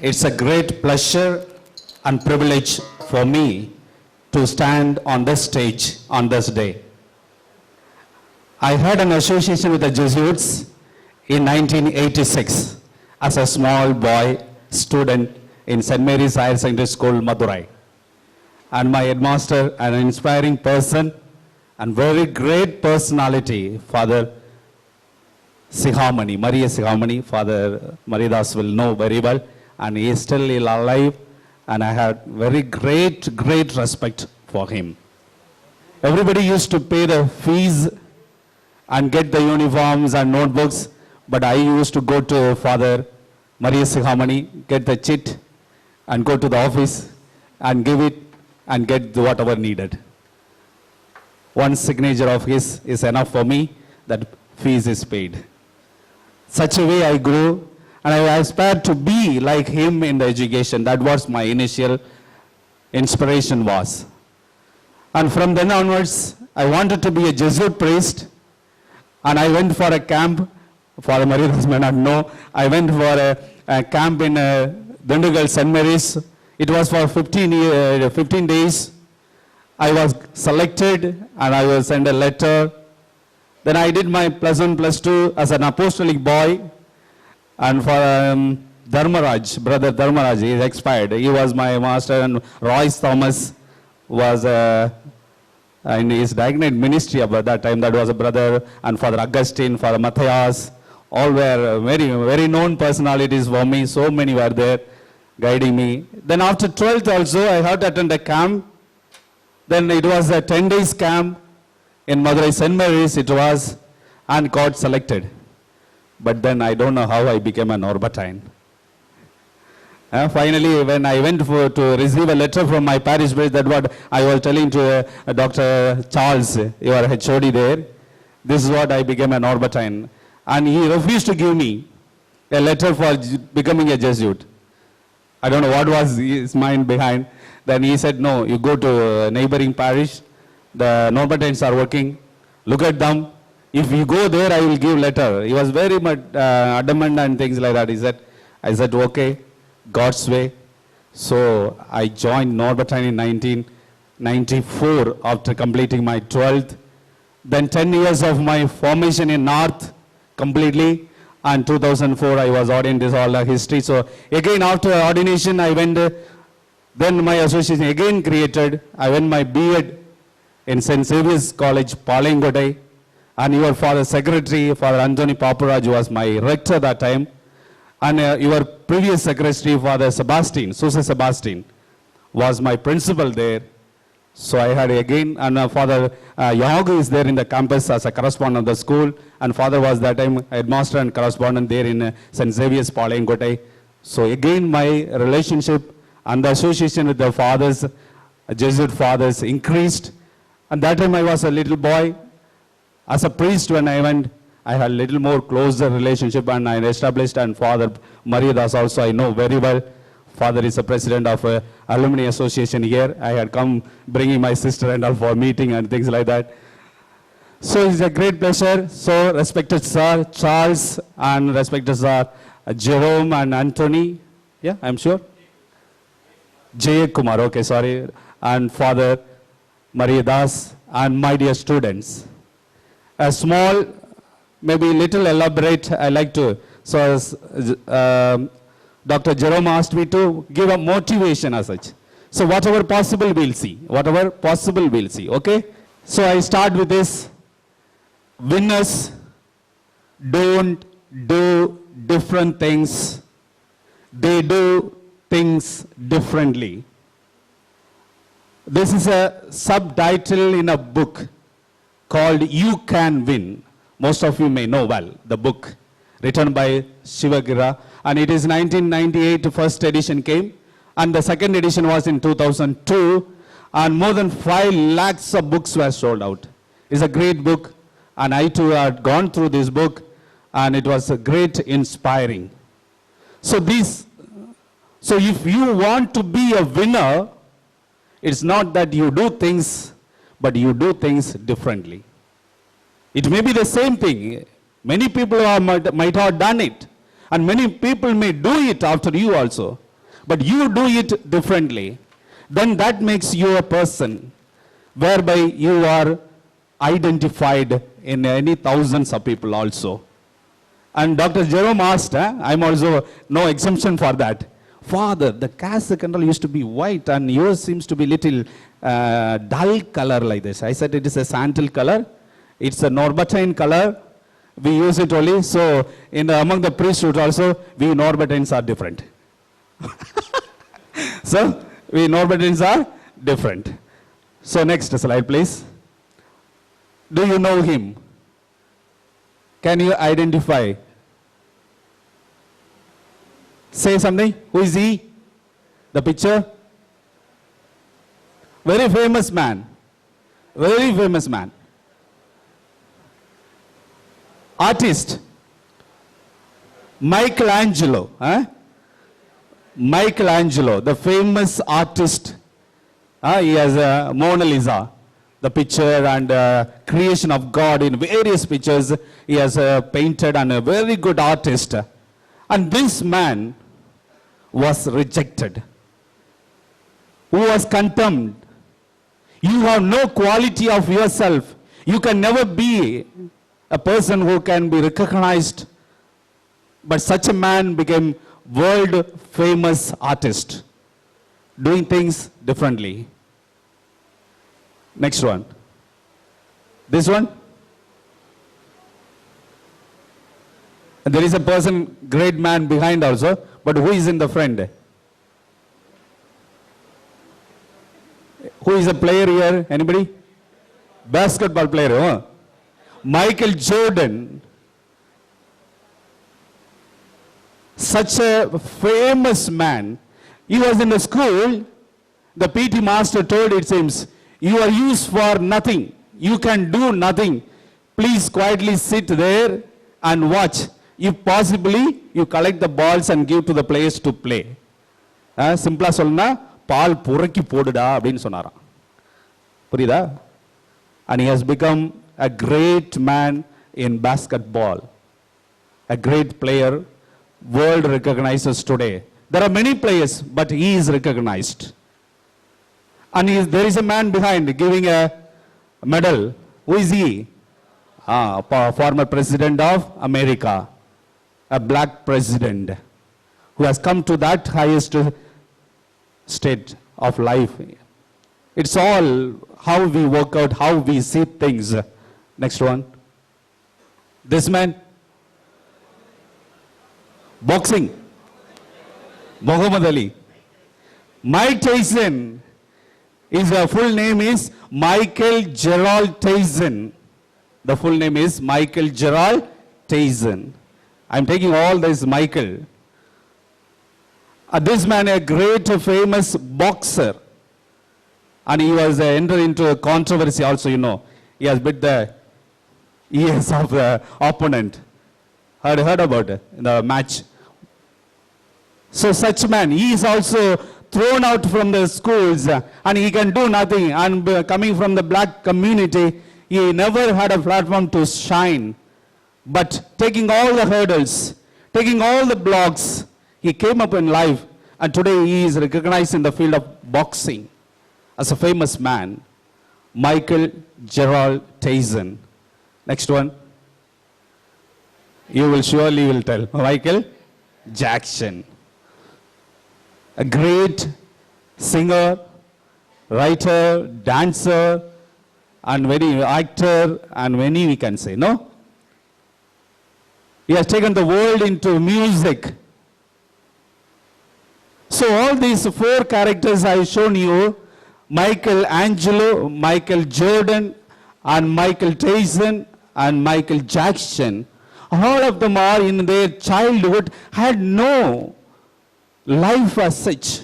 It's a great pleasure and privilege for me to stand on this stage on this day. I had an association with the Jesuits in 1986 as a small boy student in St. Mary's Higher Secondary School, Madurai. And my headmaster, an inspiring person and very great personality, Father Sihamani, Maria Sihamani, Father Maridas will know very well, and he is still alive, and I had very great respect for him. Everybody used to pay the fees and get the uniforms and notebooks, but I used to go to Father Maria Sihamani, get the chit and go to the office and give it and get whatever needed. One signature of his is enough for me, that fees is paid. Such a way I grew, and I aspired to be like him in the education. That was my initial inspiration was. And from then onwards, I wanted to be a Jesuit priest, and I went for a camp. Father Maridas may not know. I went for a camp in Dundugal St. Mary's. It was for 15 days. I was selected and I was sent a letter. Then I did my +1, +2 as an apostolic boy. And for Dharmaraj, brother Dharmaraj, he is expired. He was my master, and Royce Thomas was in his diaconate ministry about that time. That was a brother, and Father Augustine, Father Matthias, all were very known personalities for me. So many were there guiding me. Then after 12th also, I had to attend a camp. Then it was a 10 days camp in Madurai St. Mary's it was, and got selected. But then I don't know how I became an Norbertine. Finally, when I went to receive a letter from my parish priest, that what I was telling to Dr. Charles, your HOD there, this is what I became an Norbertine. And he refused to give me a letter for becoming a Jesuit. I don't know what was his mind behind. Then he said, no, you go to a neighboring parish. The Norbertines are working. Look at them. If you go there, I will give letter. He was very much adamant and things like that. I said, okay, God's way. So I joined Norbertine in 1994 after completing my 12th. Then 10 years of my formation in North completely. And 2004 I was ordained. This is all the history. So again after ordination I went, then my association again created. I went my B.Ed in St. Xavier's College, Palangotai. And your father secretary, Father Anthony Paparaj, was my rector that time. And your previous secretary, Father Sebastian, Susa Sebastian, was my principal there. So I had again, and Father Yahagu is there in the campus as a correspondent of the school. And Father was that time headmaster and correspondent there in St. Xavier's Palangotai. So again, my relationship and the association with the fathers, Jesuit fathers, increased. And that time I was a little boy. As a priest, when I went, I had a little more closer relationship, and I established, and Father Maridas also I know very well. Father is the president of Alumni Association here. I had come bringing my sister and all for meeting and things like that. So it's a great pleasure. So respected Sir Charles and respected Sir Jerome and Anthony. Yeah, I'm sure. J. Kumar, okay, sorry. And Father Maridas and my dear students. A small, maybe little elaborate, I like to. So Dr. Jerome asked me to give a motivation as such. So whatever possible we'll see. Whatever possible we'll see, okay? So I start with this. Winners don't do different things. They do things differently. This is a subtitle in a book called You Can Win. Most of you may know well the book written by Shivagira, and it is 1998 first edition came, and the second edition was in 2002, and more than 5 lakhs of books were sold out. It's a great book, and I too had gone through this book, and it was a great inspiring. So if you want to be a winner, it's not that you do things, but you do things differently. It may be the same thing. Many people might have done it, and many people may do it after you also. but you do it differently, then that makes you a person whereby you are identified in any thousands of people also. And Dr. Jerome asked, I'm also no exemption for that. Father, the cassock and all used to be white and yours seems to be little dull color like this. I said it is a sandal color. It's a Norbertine color. We use it only. So among the priesthood also, we Norbertines are different. So we Norbertines are different. So next slide, please. Do you know him? Can you identify? Say something. Who is he? The picture? Very famous man. Very famous man. Artist. Michelangelo. Michelangelo, the famous artist. He has a Mona Lisa, the picture and creation of God in various pictures. He has painted and a very good artist. And this man was rejected, who was condemned. You have no quality of yourself. You can never be a person who can be recognized. But such a man became world famous artist, doing things differently. Next one. This one. And there is a person, great man behind also, but who is in the front? Who is a player here? Anybody? Basketball player. Huh? Michael Jordan. Such a famous man. He was in the school. The PT master told, it seems, you are used for nothing. You can do nothing. Please quietly sit there and watch. If possibly, you collect the balls and give to the players to play. Simpla solna, paal puraki poduda abdin sonara. Purida? And he has become a great man in basketball. A great player. World recognizes today. There are many players, but he is recognized. And there is a man behind giving a medal. Who is he? Former president of America. A black president who has come to that highest state of life. It's all how we work out, how we see things. Next one. This man. Boxing. Muhammad Ali. Mike Tyson. His full name is Michael Gerald Tyson. The full name is Michael Gerald Tyson. I'm taking all this Michael. This man, a great famous boxer. And he was entered into a controversy also, you know. He has bit the ears of the opponent. Heard about it in the match. So such man, he is also thrown out from the schools and he can do nothing. And coming from the black community, he never had a platform to shine. But taking all the hurdles, taking all the blocks, he came up in life. And today he is recognized in the field of boxing as a famous man. Michael Gerald Tyson. Next one. You will surely will tell. Michael Jackson. A great singer, writer, dancer, and very actor, and many we can say, no? He has taken the world into music. So all these four characters I have shown you, Michelangelo, Michael Jordan, and Michael Tyson, and Michael Jackson, all of them are in their childhood had no life as such.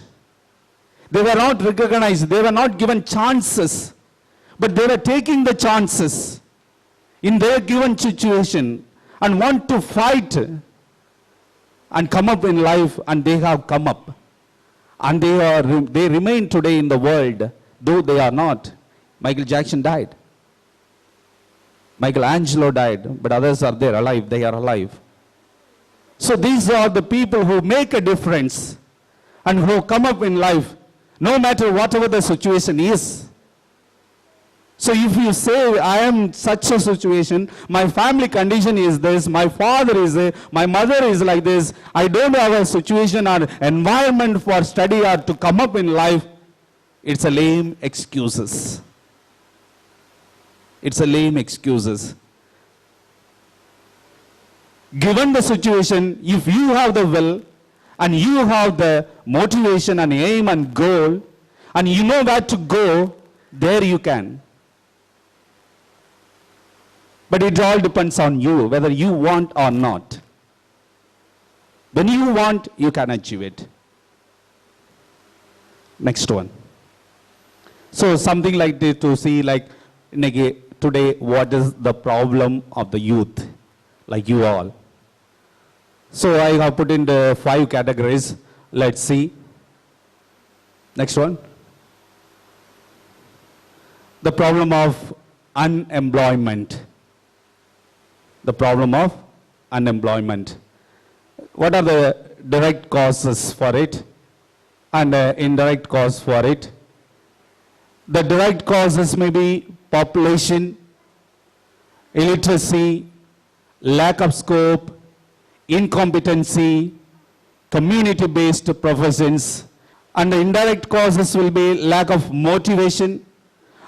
They were not recognized, they were not given chances, but they were taking the chances in their given situation and want to fight and come up in life, and they have come up. And they remain today in the world, though they are not. Michael Jackson died. Michelangelo died, but others are there alive, they are alive. So these are the people who make a difference. and who come up in life, no matter whatever the situation is. So if you say, I am such a situation, my family condition is this, my father is this, my mother is like this, I don't have a situation or environment for study or to come up in life, it's a lame excuses. It's a lame excuses. Given the situation, if you have the will, and you have the motivation and aim and goal, and you know where to go, there you can. But it all depends on you, whether you want or not. When you want, you can achieve it. Next one. So something like this to see, like today, what is the problem of the youth, like you all. So I have put in the 5 categories. Let's see. Next one. The problem of unemployment. The problem of unemployment. What are the direct causes for it and indirect cause for it? The direct causes may be population, illiteracy, lack of scope, incompetency, community-based professions, and the indirect causes will be lack of motivation,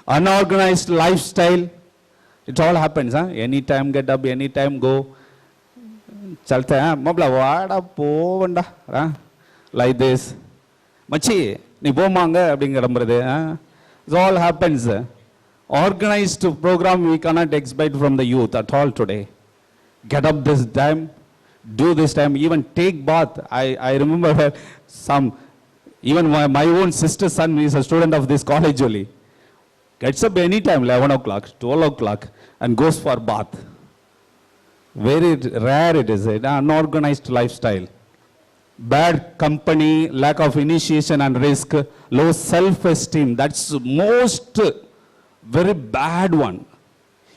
unorganized lifestyle. It all happens, huh? Anytime get up, anytime go. Chalte, mabla vada povanda, like this. Machi, ni pomanga abingarambrade. It all happens. Organized program we cannot expect from the youth at all today. Get up this time, do this time, even take bath. I remember even my own sister's son is a student of this college only. Gets up anytime, 11 o'clock, 12 o'clock, and goes for bath. Very rare it is, an unorganized lifestyle. Bad company, lack of initiation and risk, low self-esteem. That's most very bad one.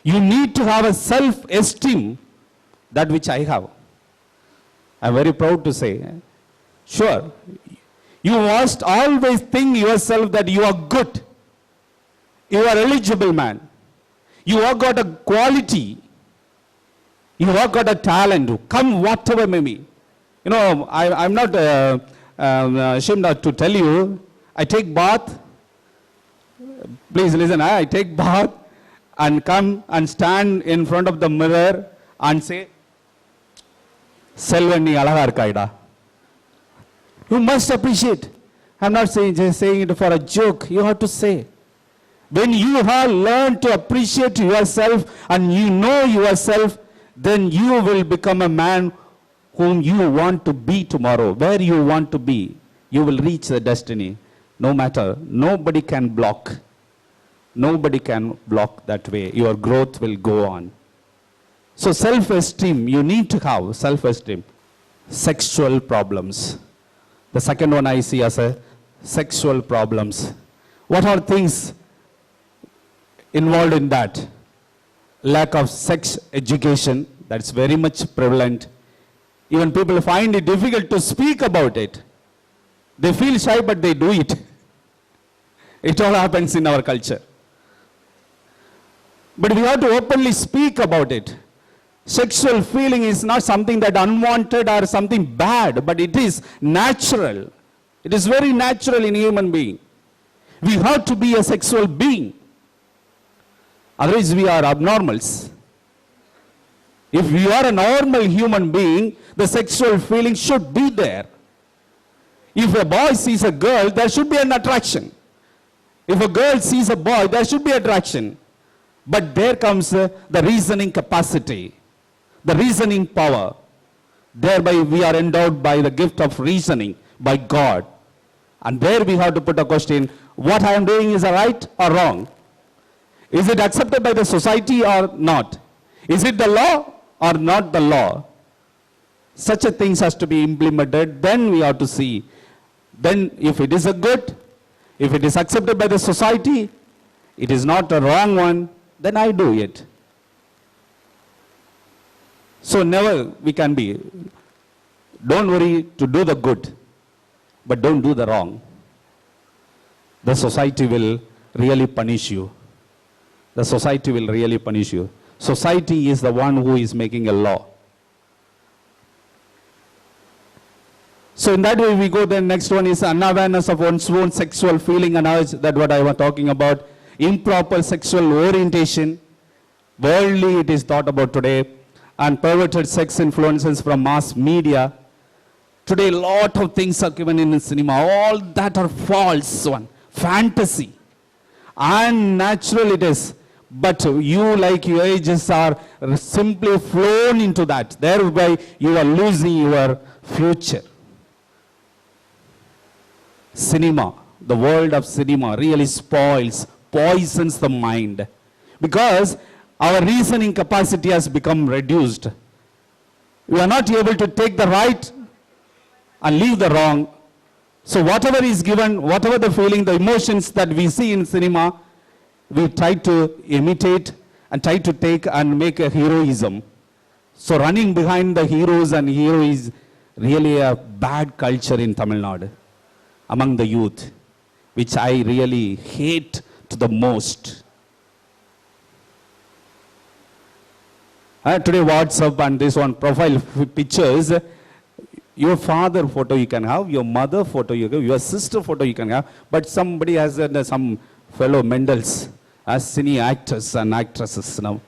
You need to have a self-esteem, that which I have. I'm very proud to say. Sure, you must always think yourself that you are good. You are eligible man. You have got a quality. You have got a talent. Come whatever may be. You know, I'm not ashamed to tell you, I take bath. Please listen, I take bath and come and stand in front of the mirror and say, Selvan ni alaga irkaida. You must appreciate. I'm not just saying it for a joke. You have to say. When you have learned to appreciate yourself and you know yourself, then you will become a man whom you want to be tomorrow. Where you want to be, you will reach the destiny. No matter, nobody can block. Nobody can block that way. Your growth will go on. So self-esteem, you need to have self-esteem. Sexual problems. The second one I see as a sexual problems. What are things involved in that? Lack of sex education, that's very much prevalent. Even people find it difficult to speak about it. They feel shy, but they do it. It all happens in our culture. But we have to openly speak about it. Sexual feeling is not something that unwanted or something bad, but it is natural. It is very natural in human being. We have to be a sexual being. Otherwise we are abnormals. If we are a normal human being, the sexual feeling should be there. If a boy sees a girl, there should be an attraction. If a girl sees a boy, there should be attraction. But there comes the reasoning capacity, the reasoning power. Thereby we are endowed by the gift of reasoning by God. And there we have to put a question, what I am doing is right or wrong? Is it accepted by the society or not? Is it the law or not the law? Such a thing has to be implemented. Then we have to see. Then if it is a good, if it is accepted by the society, it is not a wrong one, then I do it. So never we can be. Don't worry to do the good. but don't do the wrong. The society will really punish you. The society will really punish you. Society is the one who is making a law. So in that way we go, then next one is unawareness of one's own sexual feeling and urge, that what I was talking about. Improper sexual orientation, worldly it is thought about today, and perverted sex influences from mass media. Today a lot of things are given in the cinema, all that are false one, fantasy. Unnatural it is, but you like your ages are simply flown into that, thereby you are losing your future. Cinema, the world of cinema really spoils, poisons the mind, because our reasoning capacity has become reduced. We are not able to take the right and leave the wrong. So whatever is given, whatever the feeling, the emotions that we see in cinema, we try to imitate and try to take and make a heroism. So running behind the heroes and hero is really a bad culture in Tamil Nadu among the youth, which I really hate to the most. Today WhatsApp and this one profile pictures, your father photo you can have, your mother photo you can have, your sister photo you can have, but somebody has some fellow Mendels as cine actors and actresses now.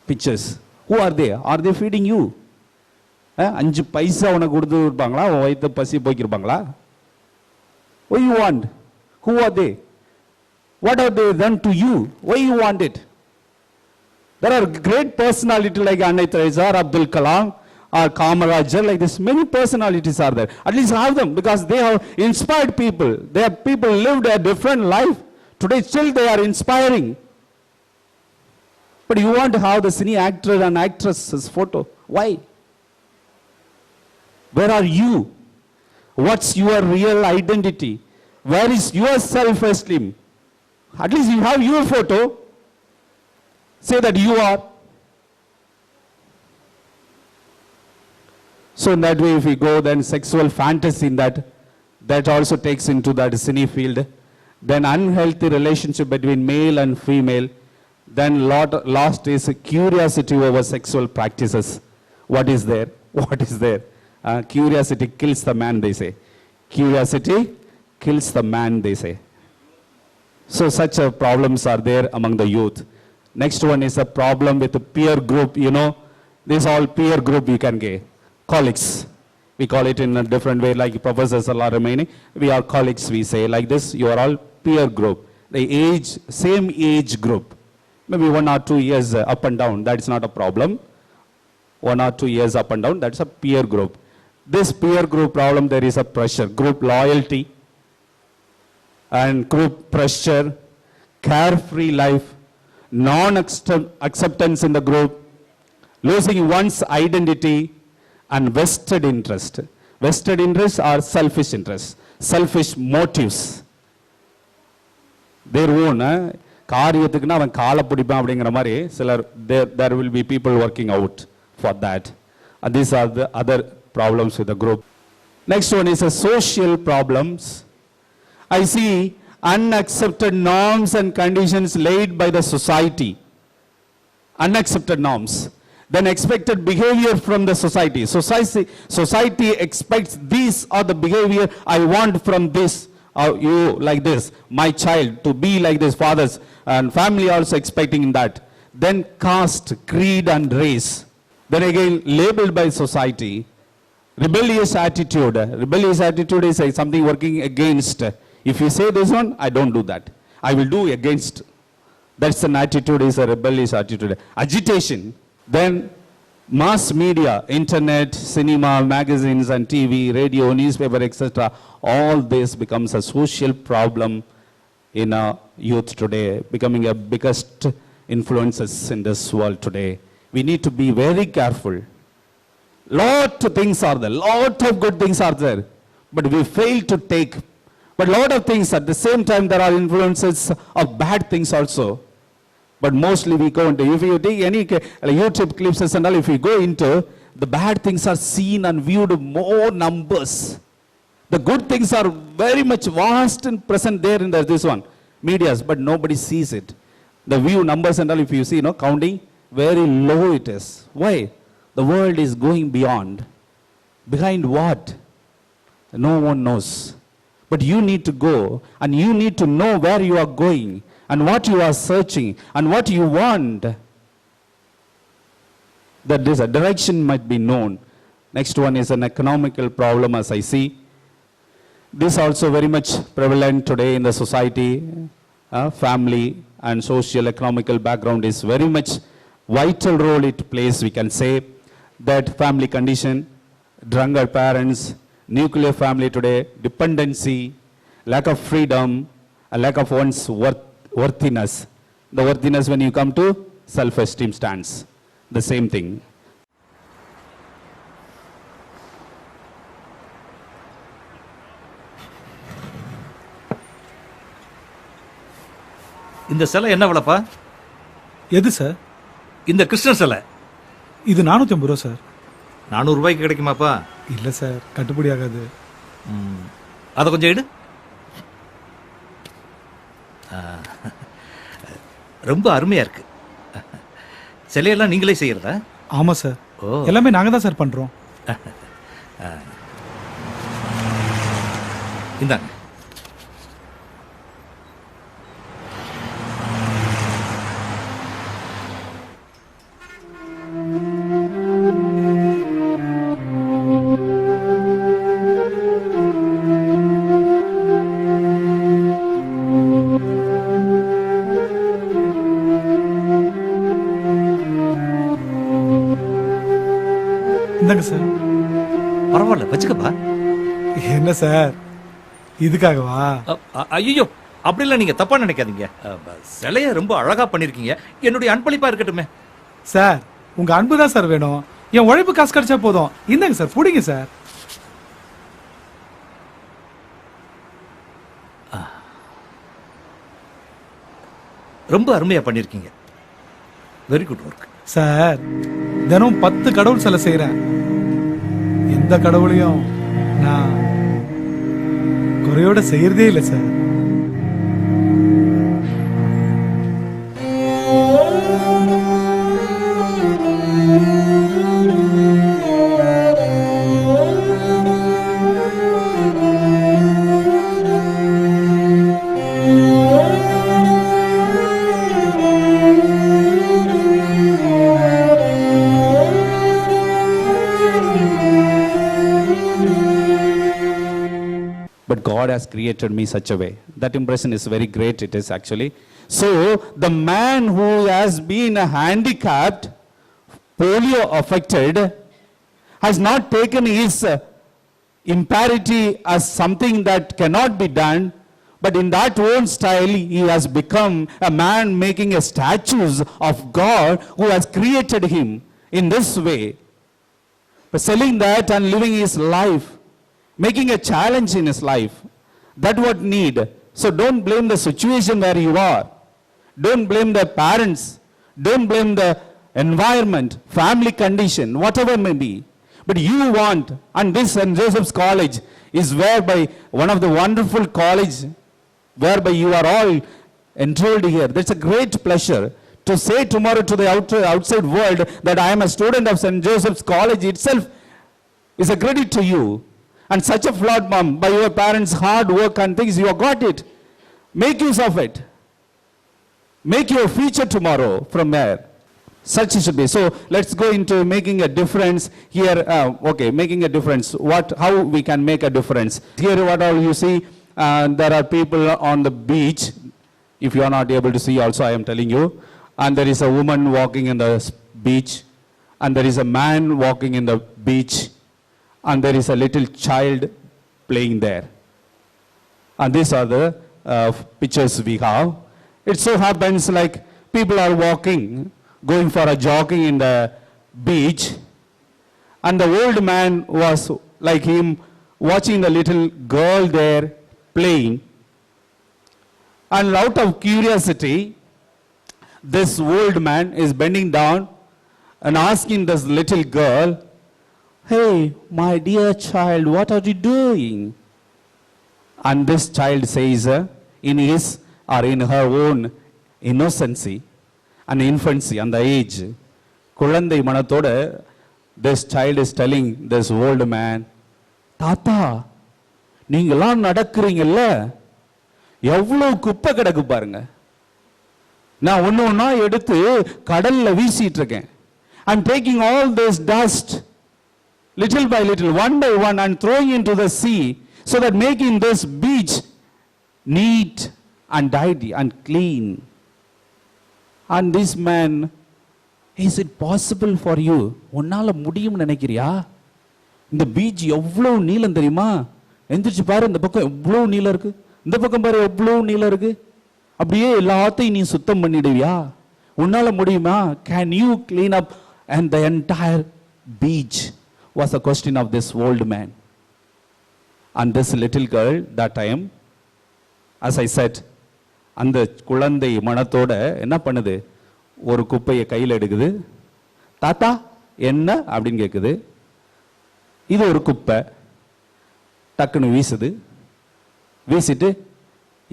Pictures. Who are they? Are they feeding you? 5 paisa உனக்கு கொடுத்து இருப்பாங்களா? வயிற்று பசி போக்கிருப்பாங்களா? What do you want? Who are they? What have they done to you? Why you want it? There are great personalities like Anna Teresa or Abdul Kalam or Kamarajar, like this. Many personalities are there. At least have them, because they have inspired people. They have people lived a different life. Today still they are inspiring. But you want to have the cine actor and actress's photo. Why? Where are you? What's your real identity? Where is your self-esteem? At least you have your photo. Say that you are. So in that way, if we go, then sexual fantasy in that also takes into that cine field. Then unhealthy relationship between male and female. Then last is curiosity over sexual practices. What is there? What is there? Curiosity kills the man, they say. Curiosity kills the man, they say. So such problems are there among the youth. Next one is a problem with the peer group. You know, this all peer group you can get. Colleagues. We call it in a different way, like professors are remaining. We are colleagues, we say. Like this, you are all peer group. The same age group. Maybe 1 or 2 years up and down, that is not a problem. 1 or 2 years up and down, that's a peer group. This peer group problem, there is a pressure. Group loyalty and group pressure, carefree life, non-acceptance in the group, losing one's identity, and vested interest. Vested interests are selfish interests, selfish motives. Their own, காரியத்துக்குனா அவன் காலை பிடிப்பான் அப்படிங்கிற மாதிரி சிலர் there will be people working out for that. And these are the other problems with the group. Next one is a social problems. I see unaccepted norms and conditions laid by the society. Unaccepted norms. Then expected behavior from the society. Society expects this or the behavior I want from this. You like this, my child to be like this, fathers and family also expecting that. Then caste, creed and race. Then again labeled by society. Rebellious attitude. Rebellious attitude is something working against. If you say this one, I don't do that. I will do against. That's an attitude, is a rebellious attitude. Agitation. Then mass media, internet, cinema, magazines and TV, radio, newspaper, etc. All this becomes a social problem in our youth today, becoming a biggest influences in this world today. We need to be very careful. Lot of things are there, lot of good things are there, but we fail to take. But lot of things at the same time there are influences of bad things also. But mostly we go into, if you take any YouTube clips and all, if you go into, the bad things are seen and viewed more numbers. The good things are very much vast and present there in this one, medias, but nobody sees it. The view numbers and all, if you see, counting, very low it is. Why? The world is going beyond. Behind what? No one knows. But you need to go, and you need to know where you are going, and what you are searching, and what you want. That this direction might be known. Next one is an economical problem, as I see. This also very much prevalent today in the society. Family and social economical background is very much vital role it plays, we can say. That family condition, drunkard parents, nuclear family today, dependency, lack of freedom, a lack of one's worthiness. The worthiness when you come to self-esteem stands. The same thing. இந்த சிலை என்ன விலைப்பா? எது sir? இந்த கிருஷ்ணர் சிலை. இது 450 ரூபா sir. 400 ரூபாய்க்கு கிடைக்குமாப்பா? இல்லை சார், கட்டுப்படி ஆகாது. அதை கொஞ்சம் எடு. ரொம்ப அருமையா இருக்கு. சிலையெல்லாம் நீங்களே செய்யறதா? ஆமாம் சார், எல்லாமே நாங்கள் தான் சார் பண்ணுறோம். இந்தாங்க. இந்தாங்க சார். பரவாயில்ல, வச்சுக்கப்பா. என்ன சார், இதுக்காகவா? ஐயோ, அப்படிலாம் நீங்க தப்பா நினைக்காதீங்க. சிலைய ரொம்ப அழகா பண்ணிருக்கீங்க. என்னுடைய அன்பளிப்பா இருக்கட்டுமே. சார், உங்க அன்பு தான் சார் வேணும். என் உழைப்பு காசு கிடைச்சா போதும். இந்தாங்க சார், பிடிங்க சார். ரொம்ப அருமையா பண்ணிருக்கீங்க. Very good work. சார், தினம் 10 கடவுள் சிலை செய்யறேன். எந்த கடவுளையும் நான் குறையோட செய்யறதே இல்லை sir. But God has created me such a way. That impression is very great, it is actually. So, the man who has been handicapped, polio affected, has not taken his impurity as something that cannot be done, but in that own style, he has become a man making a statues of God who has created him in this way. But selling that and living his life, making a challenge in his life. That what need. So don't blame the situation where you are. Don't blame the parents. Don't blame the environment, family condition, whatever may be. But you want, and this St. Joseph's College is whereby one of the wonderful college whereby you are all enrolled here. That's a great pleasure to say tomorrow to the outside world that I am a student of St. Joseph's College itself is a credit to you. And such a flawed mom, by your parents' hard work and things, you have got it. Make use of it. Make your future tomorrow from there. Such it should be. So let's go into making a difference here. Okay, making a difference. How we can make a difference. Here what all you see, there are people on the beach. If you are not able to see also, I am telling you. And there is a woman walking in the beach. And there is a man walking in the beach. And there is a little child playing there. And these are the pictures we have. It so happens like people are walking, going for a jogging in the beach. And the old man was like him, watching the little girl there playing. And out of curiosity, this old man is bending down and asking this little girl, "Hey, my dear child, what are you doing?" And this child says, in his or in her own innocency and infancy and the age, குழந்தை மனத்தோட this child is telling this old man, தாத்தா நீங்களாம் நடக்கிறீங்கல்ல, எவ்வளவு குப்பை கிடக்கு பாருங்க. நான் ஒண்ணு ஒண்ணா எடுத்து கடல்ல வீசிட்டு இருக்கேன். I'm taking all this dust little by little, one by one, and throwing into the sea, so that making this beach neat and tidy and clean. And this man, is it possible for you? உன்னால முடியும் நினைக்கிறியா? இந்த beach எவ்வளவு நீளம் தெரியுமா? எந்திரிச்சு பாரு, இந்த பக்கம் எவ்வளவு நீளம் இருக்கு, இந்த பக்கம் பாரு எவ்வளவு நீளம் இருக்கு. அப்படியே எல்லாத்தையும் நீ சுத்தம் பண்ணிடுவியா? உன்னால முடியுமா? Can you clean up and the entire beach? Was the question of this old man. And this little girl that time, as I said, அந்த குழந்தை மனத்தோட என்ன பண்ணுது? ஒரு குப்பையை கையில் எடுக்குது. தாத்தா என்ன அப்படின்னு கேட்குது. இது ஒரு குப்பை. டக்குன்னு வீசுது. வீசிட்டு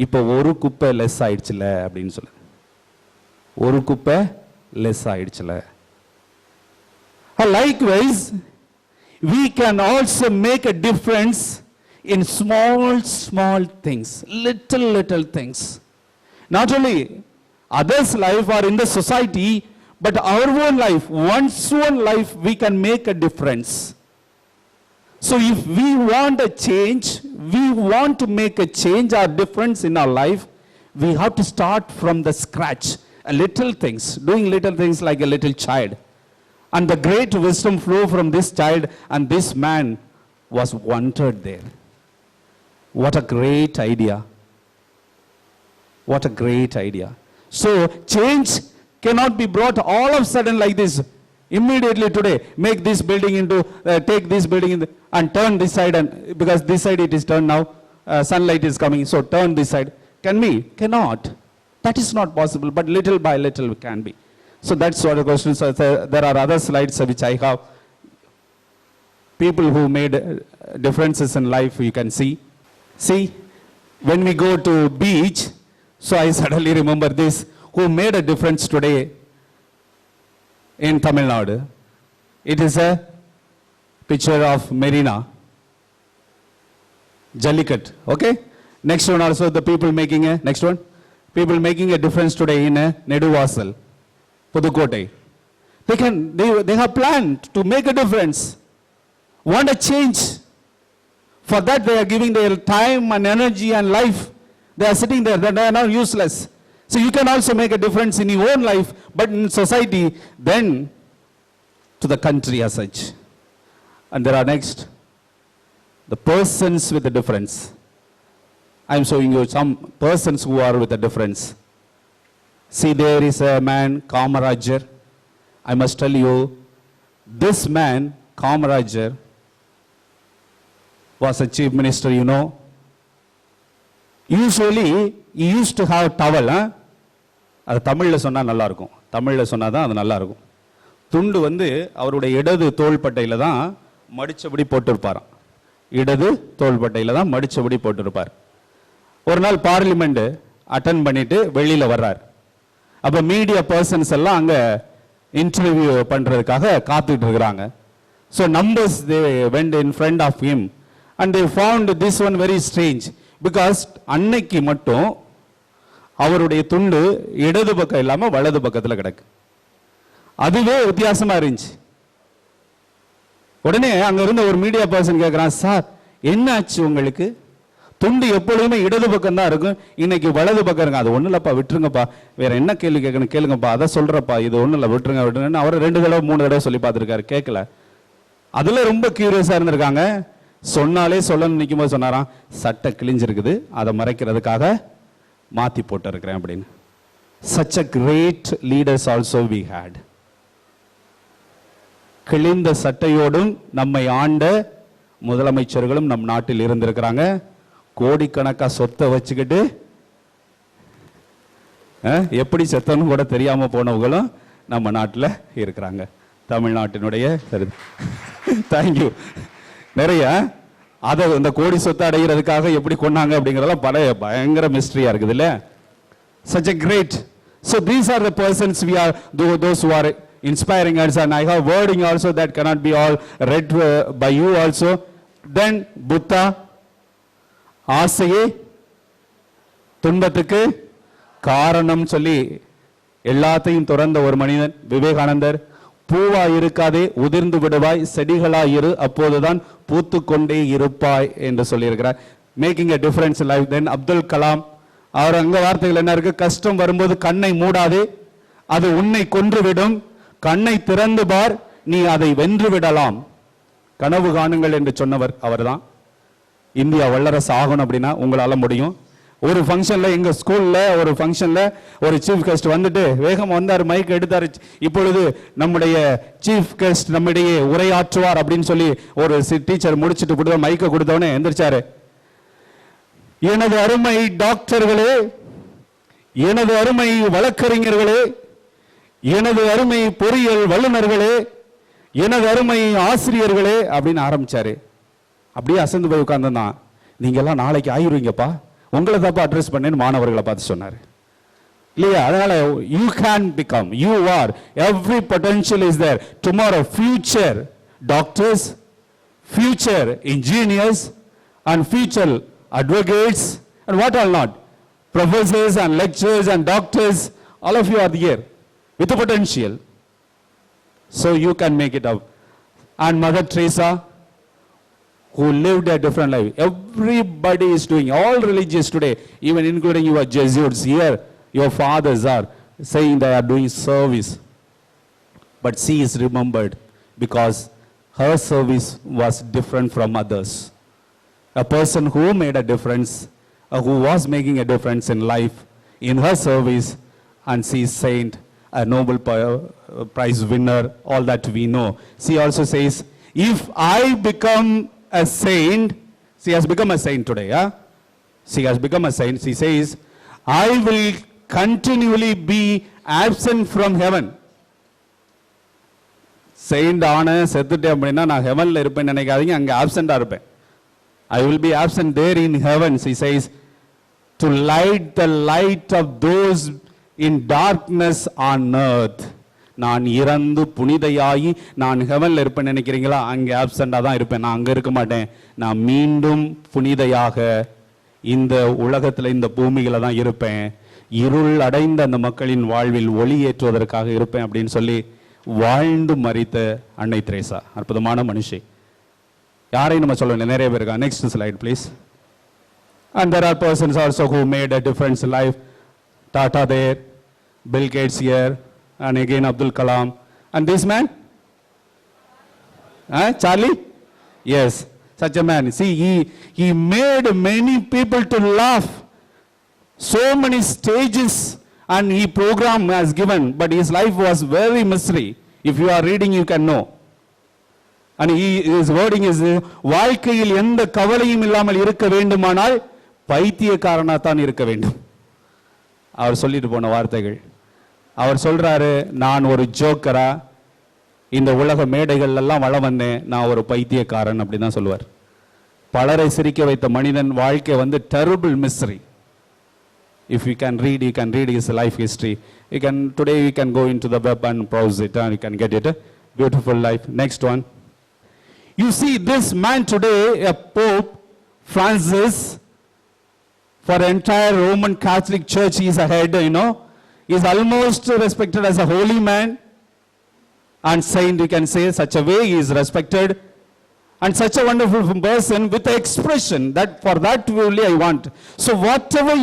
இப்போ ஒரு குப்பை லெஸ் ஆயிடுச்சுல அப்படின்னு சொல்லு. ஒரு குப்பை லெஸ் ஆயிடுச்சுல. Likewise, we can also make a difference in small things, little things. Not only others' life or in the society, but our own life, one's own life, we can make a difference. So if we want a change, we want to make a change or difference in our life, we have to start from the scratch, little things, doing little things like a little child. And the great wisdom flow from this child, and this man was wanted there. What a great idea. What a great idea. So change cannot be brought all of a sudden like this. Immediately today, make this building into, take this building in and turn this side, and because this side it is turned now, sunlight is coming, so turn this side. Can we? Cannot. That is not possible, but little by little can be. So that's what the question is. There are other slides which I have. People who made differences in life, you can see. See, when we go to beach, so I suddenly remember this, who made a difference today in Tamil Nadu. It is a picture of Marina, Jallikat, okay? Next one also, the people making a, next one, people making a difference today in Neduvasal, Pudukkottai. They have planned to make a difference, want a change. For that they are giving their time and energy and life. They are sitting there, they are not useless. So you can also make a difference in your own life, but in society, then to the country as such. And there are next, the persons with the difference. I am showing you some persons who are with a difference. See, there is a man, Kamarajar. I must tell you, this man, Kamarajar, was a chief minister, you know. Usually, he used to have towel. அது தமிழில் சொன்னால் நல்லா இருக்கும். தமிழில் சொன்னால் தான் அது நல்லா இருக்கும். துண்டு வந்து அவருடைய இடது தோள்பட்டையில் தான் மடிச்சபடி போட்டிருப்பாராம். இடது தோள்பட்டையில் தான் மடிச்சபடி போட்டிருப்பார். ஒரு நாள் பார்லிமெண்ட் அட்டன் பண்ணிட்டு வெளியில் வர்றார். அப்போ மீடியா பர்சன்ஸ் எல்லாம் அங்கே இன்டர்வியூ பண்ணுறதுக்காக காத்துட்டு இருக்கிறாங்க. So numbers they went in front of him and they found this one very strange. Because அன்னைக்கு மட்டும் அவருடைய துண்டு இடது பக்கம் இல்லாமல் வலது பக்கத்தில் கிடக்கு. அதுவே வித்தியாசமா இருந்துச்சு. உடனே அங்க இருந்த ஒரு மீடியா பர்சன் கேட்கிறான், சார் என்ன ஆச்சு உங்களுக்கு? துண்டு எப்பொழுதுமே இடது பக்கம் தான் இருக்கும், இன்னைக்கு வலது பக்கம் இருக்கு. அது ஒன்றும் இல்லப்பா, விட்டுருங்கப்பா, வேற என்ன கேள்வி கேட்கணும் கேளுங்கப்பா, அதை சொல்றப்பா, இது ஒன்றும் இல்லை, விட்டுருங்க. அவர் 2 தடவை 3 தடவை சொல்லி பார்த்துருக்காரு, கேட்கல. அதுல ரொம்ப கியூரியஸா இருந்திருக்காங்க. சொன்னாலே சொல்லணும்னு நிற்கும் போது சொன்னாராம், சட்டை கிழிஞ்சிருக்குது, அதை மறைக்கிறதுக்காக மாத்தி போட்டு இருக்கிறேன் அப்படின்னு. Such a great leaders also we had. கிழிந்த சட்டையோடும் நம்மை ஆண்ட முதலமைச்சர்களும் நம் நாட்டில் இருந்திருக்கிறாங்க. கோடிக்கணக்கா சொத்தை வச்சுக்கிட்டு எப்படி செத்தனும் கூட தெரியாம போனவங்களும் நம்ம நாட்டில் இருக்கிறாங்க. தமிழ்நாட்டினுடைய தேங்க்யூ. நிறைய அதை இந்த கோடி சொத்தை அடைகிறதுக்காக எப்படி கொண்டாங்க அப்படிங்கிறதெல்லாம் பயங்கர மிஸ்ட்ரியா இருக்குது இல்ல. Such a great. So these are the persons we are, those who are inspiring us, and I have wording also that cannot be all read by you also. Then Buddha, ஆசையே துன்பத்துக்கு காரணம் சொல்லி எல்லாத்தையும் துறந்த ஒரு மனிதன் விவேகானந்தர். பூவா இருக்காதே உதிர்ந்து விடுவாய், செடிகளாய் இரு, அப்போதுதான் பூத்து கொண்டே இருப்பாய் என்று சொல்லியிருக்கிறார். Making a difference in life. Then Abdul Kalam, அவர் அங்க வார்த்தைகள் என்ன இருக்கு? கஷ்டம் வரும்போது கண்ணை மூடாதே, அது உன்னை கொன்றுவிடும், கண்ணை திறந்து பார், நீ அதை வென்று விடலாம். கனவு காணுங்கள் என்று சொன்னவர் அவர்தான். இந்தியா வல்லரசு ஆகணும் அப்படின்னா உங்களால முடியும். ஒரு ஃபங்க்ஷன்ல எங்க ஸ்கூல்ல ஒரு ஃபங்க்ஷன்ல ஒரு சீஃப் கெஸ்ட் வந்துட்டு வேகம் வந்தார், மைக் எடுத்தாரு. இப்பொழுது நம்முடைய சீஃப் கெஸ்ட் நம்மிடையே உரையாற்றுவார் அப்படின்னு சொல்லி ஒரு டீச்சர் முடிச்சுட்டு கொடுத்த மைக்கை கொடுத்தவனே எந்திரிச்சாரு. எனது அருமை டாக்டர்களே, எனது அருமை வழக்கறிஞர்களே, எனது அருமை பொறியியல் வல்லுநர்களே, எனது அருமை ஆசிரியர்களே அப்படின்னு ஆரம்பிச்சாரு. அப்படியே அசந்து போய் உட்கார்ந்தான். நீங்க எல்லாம் நாளைக்கு ஆயிருவீங்கப்பா, உங்களை தப்பா அட்ரஸ் பண்ணேன்னு மாணவர்களை பார்த்து சொன்னாரு இல்லையா? அதனால you can become, you are, every potential is there. Tomorrow future doctors, future engineers and future advocates and what all not, professors and lecturers and doctors, all of you are here with the potential, so you can make it up. And Mother Teresa, who lived a different life. Everybody is doing, all religions today, even including your Jesuits here, your fathers are saying they are doing service, but she is remembered because her service was different from others. A person who made a difference, who was making a difference in life, in her service, and she is saint, a Nobel Prize winner, all that we know. She also says, if I become a saint, she has become a saint today, yeah? She has become a saint. She says, I will continually be absent from heaven. Saint ஆன செத்துட்டேன் அப்படின்னா நான் ஹெவன்ல இருப்பேன் நினைக்காதீங்க, அங்க ஆப்சென்டா இருப்பேன். I will be absent there in heaven, he says, to light the light of those in darkness on earth. நான் இறந்து புனிதையாகி நான் ஹெவன்ல இருப்பேன் நினைக்கிறீங்களா? அங்கே ஆப்சென்டா தான் இருப்பேன், நான் அங்க இருக்க மாட்டேன். நான் மீண்டும் புனிதையாக இந்த உலகத்துல இந்த பூமியில தான் இருப்பேன். இருள் அடைந்த அந்த மக்களின் வாழ்வில் ஒளி ஏற்றுவதற்காக இருப்பேன் அப்படின்னு சொல்லி வாழ்ந்து மரித்த அன்னை தெரேசா அற்புதமான மனுஷி. யாரையும் நம்ம சொல்லணும், நிறைய பேர் இருக்கா. Next slide please. And there are persons also who made a difference in life. Tata there, Bill Gates here, and again Abdul Kalam. And this man? Charlie? Yes, such a man. See, he made many people to laugh. So many stages and he program has given, but his life was very misery. If you are reading, you can know. And his wording is, வாழ்க்கையில் எந்த கவலையும் இல்லாமல் இருக்க வேண்டுமானால் பைத்தியக்காரனா தான் இருக்க வேண்டும். அவர் சொல்லிட்டு போன வார்த்தைகள். அவர் சொல்றாரு, நான் ஒரு ஜோக்கரா இந்த உலக மேடைகள் எல்லாம் வளம் வந்தேன், நான் ஒரு பைத்தியக்காரன் அப்படி தான் சொல்லுவார். பலரை சிரிக்க வைத்த மனிதன் வாழ்க்கை வந்து terrible misery. If you can read his life history. Today you can go into the web and browse it and you can get it. Beautiful life. Next one. You see this man today, a Pope Francis, for entire Roman Catholic Church, he is a head, you know. He is almost respected as a holy man and saint, you can say, such a way he is respected. And such a wonderful person with the expression that for that only I want. So whatever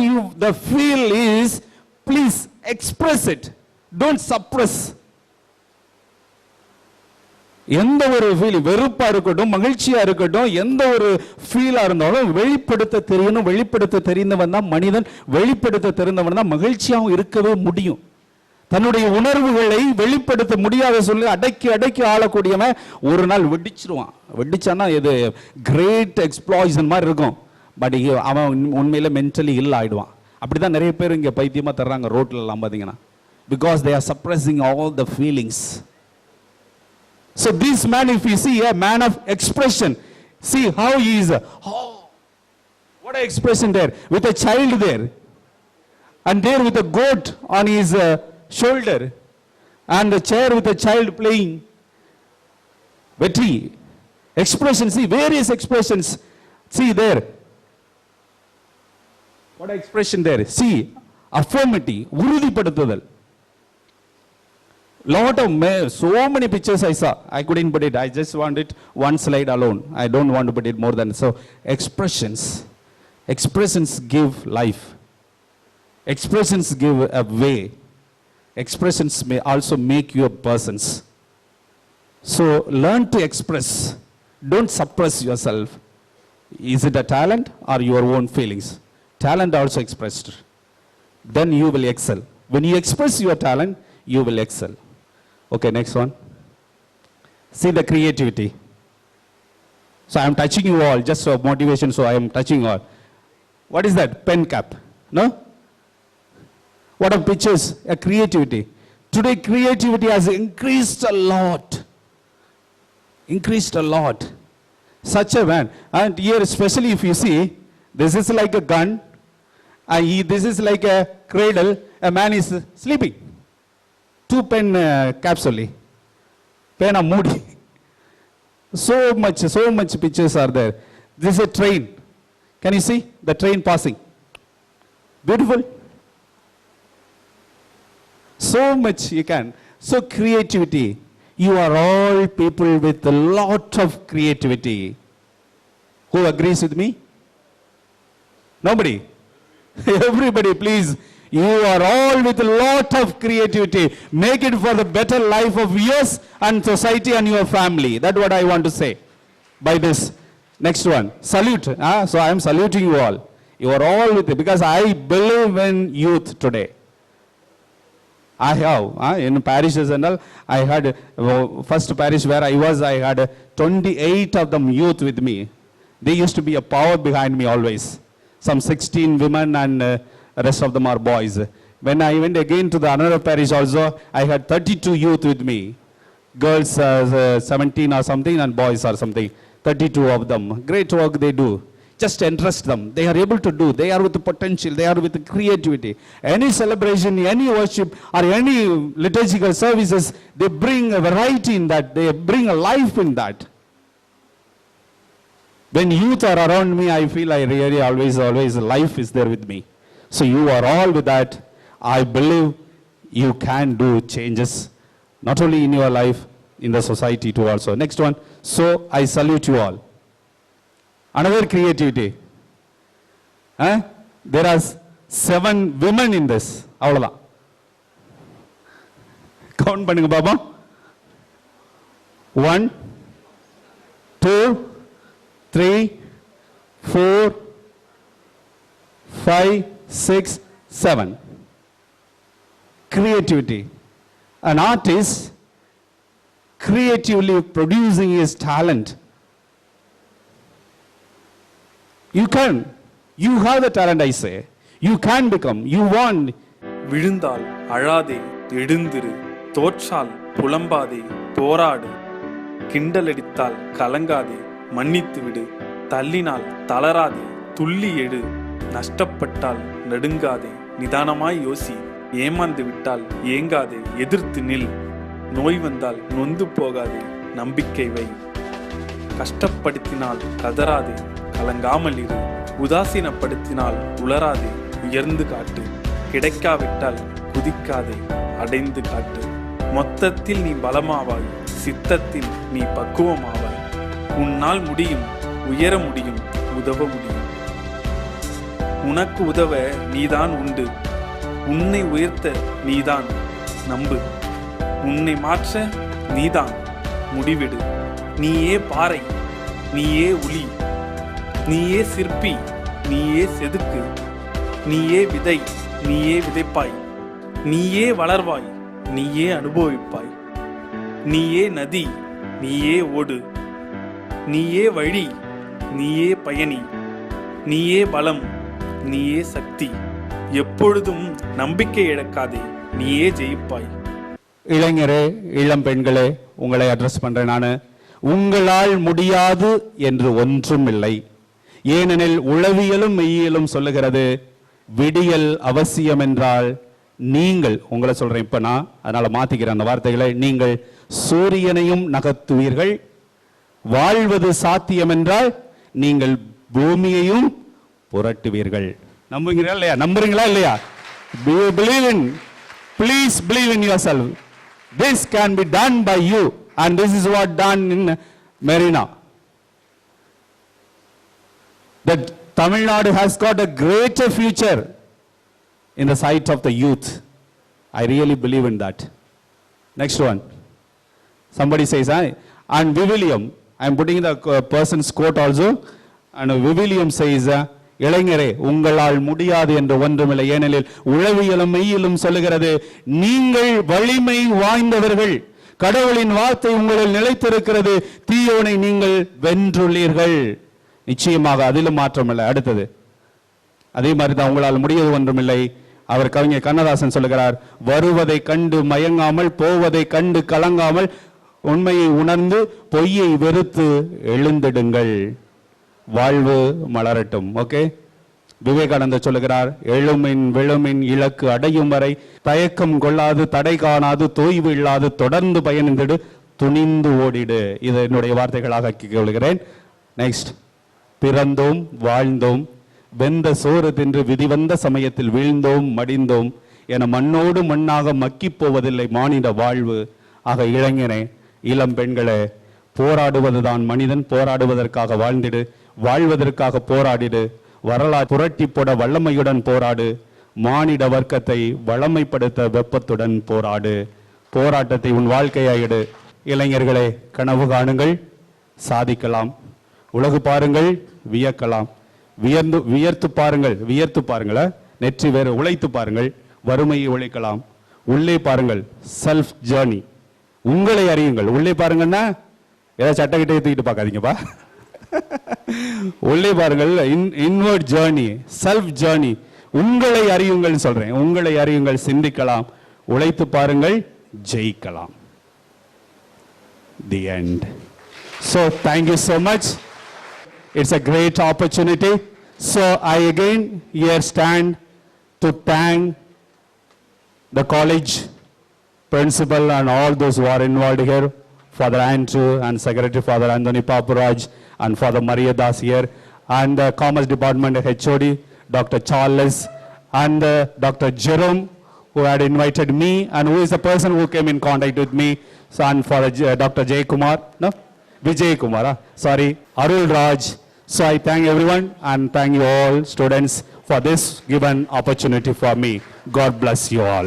the feel is, please express it. Don't suppress. எந்த ஒரு feel, வெறுப்பா இருக்கட்டும் மகிழ்ச்சியா இருக்கட்டும், எந்த ஒரு ஃபீலா இருந்தாலும் வெளிப்படுத்த தெரியணும். வெளிப்படுத்த தெரிந்தவன் தான் மனிதன், வெளிப்படுத்த தெரிந்தவன் தான் மகிழ்ச்சியாகவும் இருக்கவே முடியும். தன்னுடைய உணர்வுகளை வெளிப்படுத்த முடியாத சொல்லி அடக்கி அடக்கி ஆளக்கூடியவன் ஒரு நாள் வெடிச்சிருவான். வெடிச்சான்னா இது கிரேட் எக்ஸ்ப்ளாய்ஷன் மாதிரி இருக்கும். பட் அவன் உண்மையில மென்டலி இல்ல ஆயிடுவான். அப்படிதான் நிறைய பேர் இங்க பைத்தியமா தர்றாங்க ரோட்ல எல்லாம் பாத்தீங்கன்னா. Because they are suppressing all the feelings. So this man, if you see a man of expression, See how he is. Oh, what an expression there. With a child there. And there with a goat on his shoulder. And the chair with a child playing. Vetri. Expressions, see, various expressions. See there. What an expression there. See, affirmity, உறுதிப்படுத்துதல். Lot of, so many pictures I saw. I couldn't put it. I just want it one slide alone. I don't want to put it more than. So, expressions. Expressions give life. Expressions give a way. Expressions may also make you persons. So, learn to express. Don't suppress yourself. Is it a talent or your own feelings? Talent also expressed. Then you will excel. When you express your talent, you will excel. Okay, next one. See the creativity. So I am touching you all, just for motivation, so I am touching all. What is that? Pen cap. No? What are pictures? A creativity. Today creativity has increased a lot. Increased a lot. Such a man. And here especially if you see, this is like a gun. This is like a cradle. A man is sleeping. 2 pen caps only. Pen are moody. So much pictures are there. This is a train. Can you see the train passing? Beautiful. So much you can. So creativity. You are all people with a lot of creativity. Who agrees with me? Nobody. Everybody, please. You are all with a lot of creativity. Make it for the better life of yours and society and your family. That's what I want to say by this. Next one. Salute. So I am saluting you all. You are all with it because I believe in youth today. I have, in parishes and all, I had, first parish where I was, I had 28 of them youth with me. They used to be a power behind me always. Some 16 women and rest of them are boys. When I went again to the another parish also, I had 32 youth with me. Girls 17 or something and boys or something. 32 of them. Great work they do. Just interest them. They are able to do. They are with the potential. They are with the creativity. Any celebration, any worship or any liturgical services, they bring a variety in that. They bring a life in that. When youth are around me, I feel I really always life is there with me. So you are all with that. I believe you can do changes, not only in your life, in the society too also. Next one. So I salute you all. Another creativity. There are 7 women in this. Avladhaan. Count பண்ணுங்க பாப்போம். 1, 2, 3, 4, 5, 6, 7. Creativity. An artist creatively producing his talent. You can. You have the talent, I say. You can become. You want. விழுந்தால் அழாதே எழுந்திரு, தோற்றால் புலம்பாதே போராடு, கிண்டலடித்தால் கலங்காதே மன்னித்து விடு, தள்ளினால் தளராதே துள்ளி எடு, நஷ்டப்பட்டால் நடுங்காதே நிதானமாய் யோசி, ஏமாந்து விட்டால் ஏங்காதே எதிர்த்து நில், நோய் வந்தால் நொந்து போகாதே நம்பிக்கை வை, கஷ்டப்படுத்தினால் கதறாதே கலங்காமல் இரு, உதாசீனப்படுத்தினால் உளராதே உயர்ந்து காட்டு, கிடைக்காவிட்டால் குதிக்காதே அடைந்து காட்டு, மொத்தத்தில் நீ பலமாவாய், சித்தத்தில் நீ பக்குவமாவாய், உன்னால் முடியும், உயர முடியும், உதவ முடியும். உனக்கு உதவ நீதான் உண்டு, உன்னை உயர்த்த நீதான் நம்பு, உன்னை மாற்ற நீதான் முடிவிடு. நீயே பாறை, நீயே உளி, நீயே சிற்பி, நீயே செதுக்கு, நீயே விதை, நீயே விதைப்பாய், நீயே வளர்வாய், நீயே அனுபவிப்பாய், நீயே நதி, நீயே ஓடு, நீயே வழி, நீயே பயணி, நீயே பலம், நீயே சக்தி, எப்பொழுதும் நம்பிக்கை இழக்காதே, நீயே ஜெயிப்பாய். இளைஞரே, இளம் பெண்களே, உங்களை அட்ரஸ் பண்றேன். நான் உங்களால் முடியாது என்று ஒன்றும் இல்லை. ஏனெனில் உளவியலும் மெய்யியலும் சொல்லுகிறது, விடியல் அவசியம் என்றால் நீங்கள், உங்களை சொல்றேன் இப்ப நான், அதனால மாத்திக்கிறேன் அந்த வார்த்தைகளை, நீங்கள் சூரியனையும் நகர்த்துவீர்கள். வாழ்வது சாத்தியம் என்றால் நீங்கள் பூமியையும் புரட்டுவீர்கள். நம்புகிறீங்களா இல்லையா? நம்புறீங்களா இல்லையா? Please believe in yourself. This can be done by you, and this is what done in Marina. That Tamil Nadu has got a greater future in the sight of the youth. I really believe in that. Next one. Somebody says, and Vivillium, I am putting the person's quote also, and Vivillium says, இளைஞரே உங்களால் முடியாது என்று ஒன்றுமில்லை, ஏனெனில் உளவியலும் மெய்யிலும் சொல்லுகிறது, நீங்கள் வலிமை வாய்ந்தவர்கள், கடவுளின் வார்த்தை உங்களில் நிலைத்திருக்கிறது, தீயோனை நீங்கள் வென்றுள்ளீர்கள். நிச்சயமாக அதிலும் மாற்றமில்லை. அடுத்தது அதே மாதிரி தான், உங்களால் முடியாது ஒன்றுமில்லை. அவர் கவிஞர் கண்ணதாசன் சொல்லுகிறார், வருவதை கண்டு மயங்காமல், போவதை கண்டு கலங்காமல், உண்மையை உணர்ந்து பொய்யை வெறுத்து எழுந்திடுங்கள், வாழ்வு மலரட்டும். ஓகே, விவேகானந்தர் சொல்லுகிறார், எழுமின் விழுமின் இலக்கு அடையும் வரை தயக்கம் கொள்ளாது, தடை காணாது, தொய்வு இல்லாது தொடர்ந்து பயணிந்திடு, துணிந்து ஓடிடு. இது என்னுடைய வார்த்தைகளாக ஆக்கிக் கொள்கிறேன். நெக்ஸ்ட், பிறந்தோம் வாழ்ந்தோம், வெந்த சோறு தின்று விதிவந்த சமயத்தில் வீழ்ந்தோம் மடிந்தோம் என மண்ணோடு மண்ணாக மக்கி போவதில்லை மானிட வாழ்வு. ஆக இளைஞனே, இளம் பெண்களே, போராடுவதுதான் மனிதன், போராடுவதற்காக வாழ்ந்திடு, வாழ்வதற்காக போராடிடு, வரலாறு புரட்டி போட வல்லமையுடன் போராடு, மானிட வர்க்கத்தை வளமைப்படுத்த வெப்பத்துடன் போராடு, போராட்டத்தை உன் வாழ்க்கையாயிடு. இளைஞர்களே, கனவு காணுங்கள், சாதிக்கலாம். உலகு பாருங்கள், வியக்கலாம். வியர்த்து பாருங்கள், வியர்த்து பாருங்கள், நெற்றி வேறு உழைத்து பாருங்கள், வறுமையை உழைக்கலாம். உள்ளே பாருங்கள், செல்ஃப் ஜேர்னி, உங்களை அறியுங்கள். உள்ளே பாருங்கன்னா ஏதாவது சட்டக்கிட்ட தூக்கிட்டு பார்க்காதீங்கப்பா. உள்ளே பாருங்கள், இன்வர்ட் ஜேர்னி, செல்ஃப் ஜேர்னி, உங்களை அறியுங்கள் சொல்றேன். உங்களை அறியுங்கள், சிந்திக்கலாம், உழைத்து பாருங்கள், ஜெயிக்கலாம். The end. So thank you so much. It's a great opportunity. So I again here stand to thank the college principal and all those who are involved here, Father Andrew and Secretary Father Anthony Paparaj and Father Maria Das here, and the Commerce Department HOD Dr. Charles and Dr. Jerome, who had invited me and who is the person who came in contact with me, and for Dr. Jay Kumar, no? Vijay Kumar, sorry, Arul Raj. So I thank everyone and thank you all students for this given opportunity for me. God bless you all.